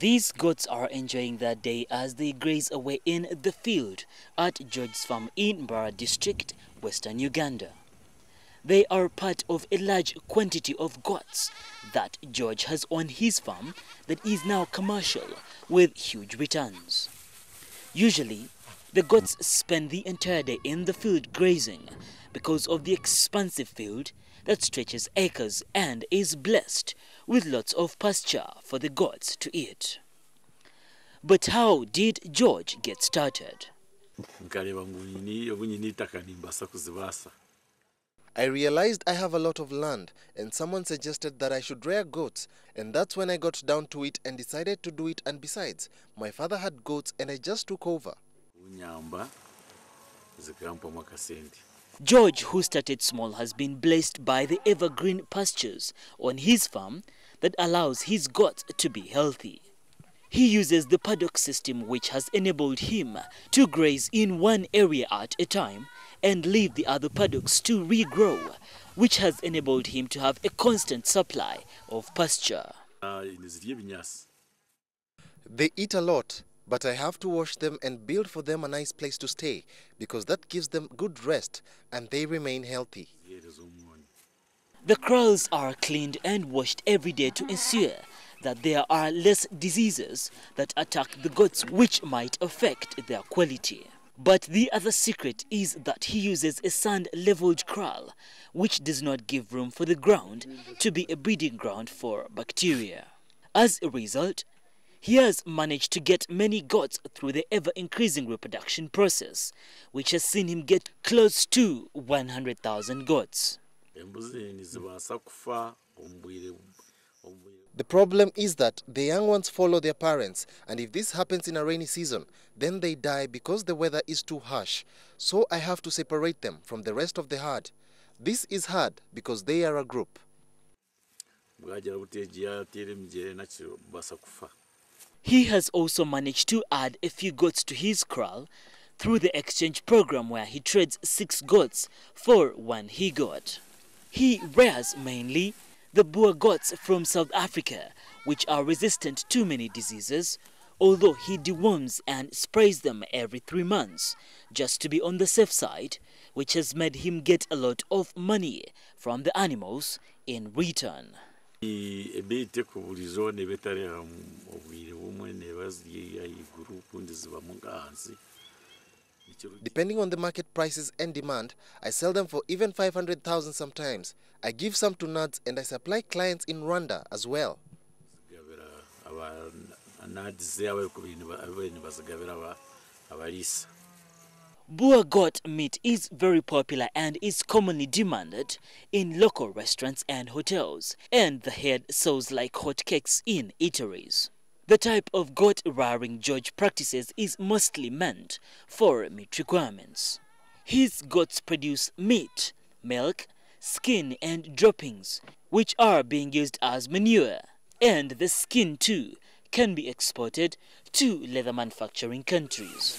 These goats are enjoying their day as they graze away in the field at George's farm in Mbarara district, western Uganda. They are part of a large quantity of goats that George has on his farm that is now commercial with huge returns. Usually, the goats spend the entire day in the field grazing because of the expansive field that stretches acres and is blessed with lots of pasture for the goats to eat. But how did George get started? I realized I have a lot of land and someone suggested that I should rear goats, and that's when I got down to it and decided to do it. And besides, my father had goats and I just took over. George, who started small, has been blessed by the evergreen pastures on his farm that allows his goats to be healthy. He uses the paddock system, which has enabled him to graze in one area at a time and leave the other paddocks to regrow, which has enabled him to have a constant supply of pasture. They eat a lot, but I have to wash them and build for them a nice place to stay because that gives them good rest and they remain healthy. The kraals are cleaned and washed every day to ensure that there are less diseases that attack the goats which might affect their quality. But the other secret is that he uses a sand-leveled kraal, which does not give room for the ground to be a breeding ground for bacteria. As a result, he has managed to get many goats through the ever-increasing reproduction process, which has seen him get close to 100,000 goats. The problem is that the young ones follow their parents, and if this happens in a rainy season, then they die because the weather is too harsh. So I have to separate them from the rest of the herd. This is hard because they are a group. He has also managed to add a few goats to his kraal through the exchange program where he trades 6 goats for 1 he-goat. He rears mainly the Boer goats from South Africa, which are resistant to many diseases, although he deworms and sprays them every 3 months, just to be on the safe side, which has made him get a lot of money from the animals in return. Depending on the market prices and demand, I sell them for even 500,000 sometimes. I give some to nuts and I supply clients in Rwanda as well. Boer goat meat is very popular and is commonly demanded in local restaurants and hotels, and the head sells like hotcakes in eateries. The type of goat rearing George practices is mostly meant for meat requirements. His goats produce meat, milk, skin and droppings, which are being used as manure, and the skin too can be exported to leather manufacturing countries.